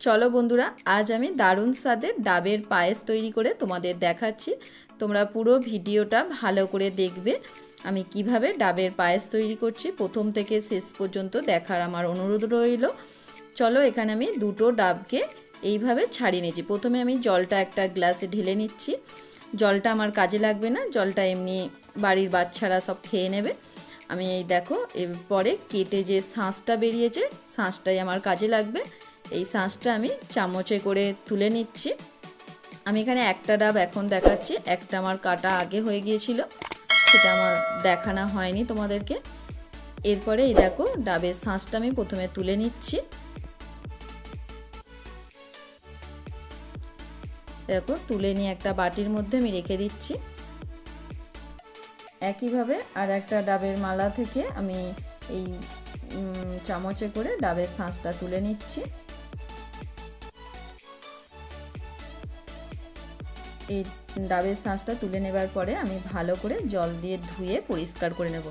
চলো বন্ধুরা, আজ আমি দারুণ স্বাদের ডাবের পায়েস তৈরি করে তোমাদের দেখাচ্ছি। তোমরা পুরো ভিডিওটা ভালো করে দেখবে। আমি কিভাবে ডাবের পায়েস তৈরি করছি প্রথম থেকে শেষ পর্যন্ত দেখার আমার অনুরোধ রইল। চলো, এখানে আমি দুটো ডাবকে এইভাবে ছাড়িয়ে নিয়েছি। প্রথমে আমি জলটা একটা গ্লাসে ঢেলে নিচ্ছি। জলটা আমার কাজে লাগবে না, জলটা এমনি বাড়ির বাচ্চারা সব খেয়ে নেবে। আমি এই দেখো, এরপরে কেটে যে শাঁসটা বেরিয়েছে শাঁসটাই আমার কাজে লাগবে। এই শাঁসটা আমি চামচে করে তুলে নিচ্ছি। আমি এখানে একটা ডাব এখন দেখাচ্ছি, একটা আমার কাটা আগে হয়ে গিয়েছিল, সেটা আমার দেখানো হয়নি তোমাদেরকে। এরপরে এই দেখো, ডাবের শাঁসটা আমি প্রথমে তুলে নিচ্ছি। দেখো, তুলে নিয়ে একটা বাটির মধ্যে আমি রেখে দিচ্ছি। একইভাবে আর একটা ডাবের মালা থেকে আমি এই চামচে করে ডাবের শাঁসটা তুলে নিচ্ছি। এই ডাবের শাঁসটা তুলে নেবার পরে আমি ভালো করে জল দিয়ে ধুয়ে পরিষ্কার করে নেব।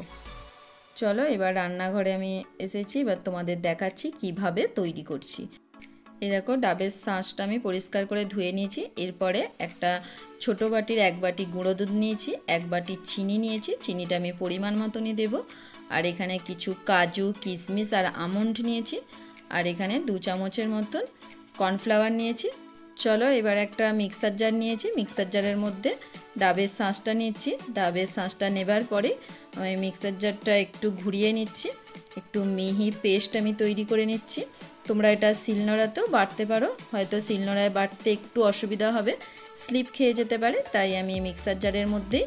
চলো, এবার রান্নাঘরে আমি এসেছি, এবার তোমাদের দেখাচ্ছি কিভাবে তৈরি করছি। এই দেখো, ডাবের শাঁসটা আমি পরিষ্কার করে ধুয়ে নিয়েছি। এরপরে একটা ছোট বাটির 1 বাটি গুঁড়ো দুধ নিয়েছি, 1 বাটি চিনি নিয়েছি। চিনিটা আমি পরিমাণ মতনই দেব। আর এখানে কিছু কাজু, কিশমিশ আর আমন্ড নিয়েছি। আর এখানে 2 চামচের মতন কর্নফ্লাওয়ার নিয়েছি। চলো, এবার একটা মিক্সার জার নিয়েছি। মিক্সার জারের মধ্যে ডাবের শাঁসটা নিচ্ছি। ডাবের শাঁসটা নেবার পরে আমি মিক্সার জারটা একটু ঘুরিয়ে নিচ্ছি। একটু মিহি পেস্ট আমি তৈরি করে নিচ্ছি। তোমরা এটা শিলনোড়াতেও বাটতে পারো, হয়তো শিলনোড়ায় বাটতে একটু অসুবিধা হবে, স্লিপ খেয়ে যেতে পারে, তাই আমি মিক্সার জারের মধ্যেই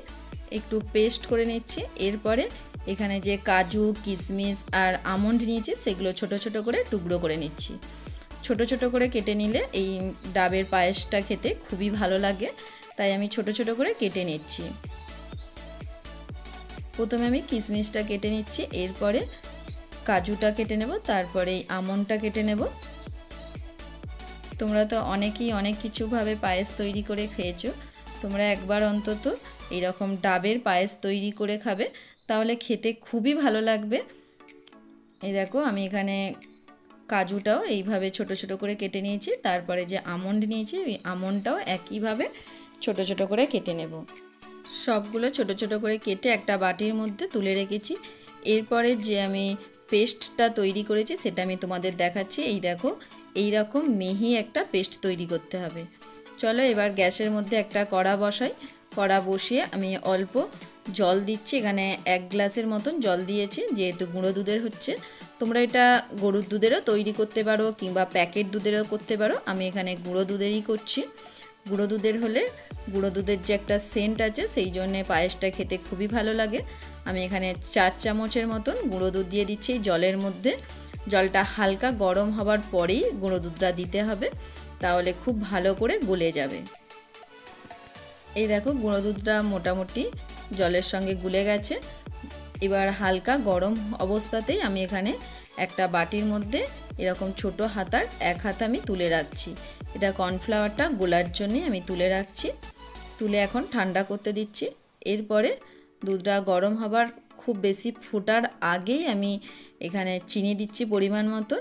একটু পেস্ট করে নিচ্ছি। এরপরে এখানে যে কাজু, কিশমিশ আর আমন্ড নিয়েছি সেগুলো ছোট ছোট করে টুকরো করে নিচ্ছি। ছোট ছোট করে কেটে নিলে এই ডাবের পায়েসটা খেতে খুবই ভালো লাগে, তাই আমি ছোট ছোট করে কেটে নিচ্ছি। প্রথমে আমি কিশমিশটা কেটে নিচ্ছি, এরপরে কাজুটা কেটে নেব, তারপরে এই আমন্ডটা কেটে নেব। তোমরা তো অনেকেই অনেক কিছুভাবে পায়েস তৈরি করে খেয়েছো, তোমরা একবার অন্তত এইরকম ডাবের পায়েস তৈরি করে খাবে, তাহলে খেতে খুবই ভালো লাগবে। এই দেখো, আমি এখানে কাজুটাও এইভাবে ছোট ছোট করে কেটে নিয়েছি। তারপরে যে আমন্ড নিয়েছি, ওই আমন্ডটাও একইভাবে ছোট ছোট করে কেটে নেব। সবগুলো ছোট ছোট করে কেটে একটা বাটির মধ্যে তুলে রেখেছি। এরপরে যে আমি পেস্টটা তৈরি করেছি সেটা আমি তোমাদের দেখাচ্ছি। এই দেখো, এই রকম মিহি একটা পেস্ট তৈরি করতে হবে। চলো, এবার গ্যাসের মধ্যে একটা কড়া বসাই। কড়া বসিয়ে আমি অল্প জল দিচ্ছি। এখানে 1 গ্লাসের মতন জল দিয়েছি, যেহেতু গুঁড়ো দুধের হচ্ছে। তোমরা এটা গরুর দুধেরও তৈরি করতে পারো কিংবা প্যাকেট দুধেরও করতে পারো। আমি এখানে গুঁড়ো দুধেরই করছি। গুঁড়ো দুধের হলে গুঁড়ো দুধের যে একটা সেন্ট আছে, সেই জন্যে পায়েসটা খেতে খুবই ভালো লাগে। আমি এখানে 4 চামচের মতন গুঁড়ো দুধ দিয়ে দিচ্ছি জলের মধ্যে। জলটা হালকা গরম হবার পরেই গুঁড়ো দুধটা দিতে হবে, তাহলে খুব ভালো করে গলে যাবে। এই দেখো, গুঁড়ো দুধটা মোটামুটি জলের সঙ্গে গুলে গেছে। এবার হালকা গরম অবস্থাতেই আমি এখানে একটা বাটির মধ্যে এরকম ছোট হাতার 1 হাতা আমি তুলে রাখছি। এটা কর্নফ্লাওয়ারটা গোলার জন্যে আমি তুলে রাখছি। তুলে এখন ঠান্ডা করতে দিচ্ছি। এরপরে দুধটা গরম হবার খুব বেশি ফোটার আগেই আমি এখানে চিনি দিচ্ছি পরিমাণ মতো।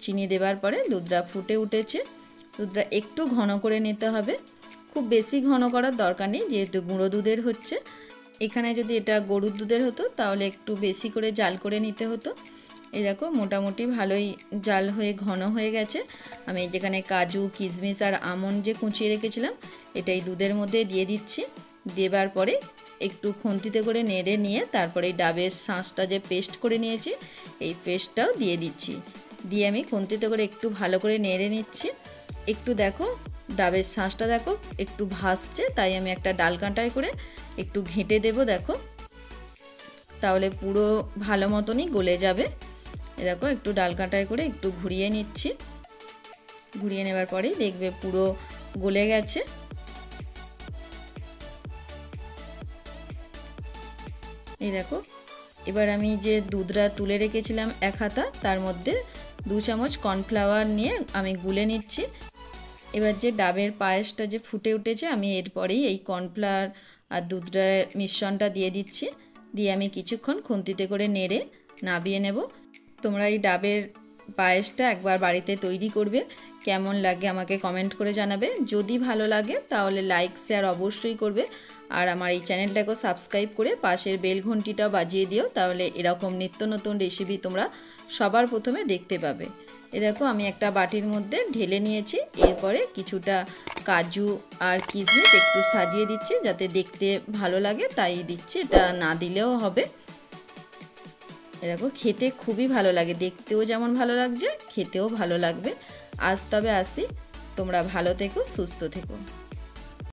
চিনি দেবার পরে দুধটা ফুটে উঠেছে। দুধটা একটু ঘন করে নিতে হবে, খুব বেশি ঘন করার দরকার নেই, যেহেতু গুঁড়ো দুধের হচ্ছে। এখানে যদি এটা গরুর দুধের হতো তাহলে একটু বেশি করে জাল করে নিতে হতো। এই দেখো, মোটামুটি ভালোই জাল হয়ে ঘন হয়ে গেছে। আমি যেখানে কাজু, কিশমিশ আর আমন্ড যে কুচিয়ে রেখেছিলাম এটাই দুধের মধ্যে দিয়ে দিচ্ছি। দেবার পরে একটু খুন্তিতে করে নেড়ে নিয়ে তারপরে ডাবের শাঁসটা যে পেস্ট করে নিয়েছি এই পেস্টটাও দিয়ে দিচ্ছি। দিয়ে আমি খুন্তিতে করে একটু ভালো করে নেড়ে নিচ্ছি। একটু দেখো, ডাবের শাঁসটা দেখো একটু ভাসছে, তাই আমি একটা ডাল কাঁটায় করে একটু ঘেঁটে দেব। দেখো, তাহলে পুরো ভালো মতনই গলে যাবে। দেখো, একটু ডাল কাঁটায় করে একটু ঘুরিয়ে নিচ্ছি। ঘুরিয়ে নেবার পরেই দেখবে পুরো গলে গেছে। এই দেখো, এবার আমি যে দুধটা তুলে রেখেছিলাম 1 হাতা, তার মধ্যে 2 চামচ কর্নফ্লাওয়ার নিয়ে আমি গুলে নিচ্ছি। এবার যে ডাবের পায়েসটা যে ফুটে উঠেছে, আমি এরপরেই এই কর্নফ্লাওয়ার আর দুধটার মিশ্রণটা দিয়ে দিচ্ছি। দিয়ে আমি কিছুক্ষণ খুন্তিতে করে নেড়ে নাবিয়ে নেব। তোমরা এই ডাবের পায়েসটা একবার বাড়িতে তৈরি করবে। কেমন লাগে আমাকে কমেন্ট করে জানাবে। যদি ভালো লাগে তাহলে লাইক শেয়ার অবশ্যই করবে। আর আমার এই চ্যানেলটাকেও সাবস্ক্রাইব করে পাশের বেল ঘন্টিটাও বাজিয়ে দিও, তাহলে এরকম নিত্য নতুন রেসিপি তোমরা সবার প্রথমে দেখতে পাবে। এ দেখো আমি একটা বাটির মধ্যে ঢেলে নিয়েছি। এরপরে কিছুটা কাজু আর কিশমিশ একটু সাজিয়ে দিচ্ছি, যাতে দেখতে ভালো লাগে তাই দিচ্ছি, এটা না দিলেও হবে। দেখো খেতে খুবই ভালো লাগে, দেখতেও যেমন ভালো লাগছে খেতেও ভালো লাগবে। আজ তবে আসি, তোমরা ভালো থেকো, সুস্থ থেকো।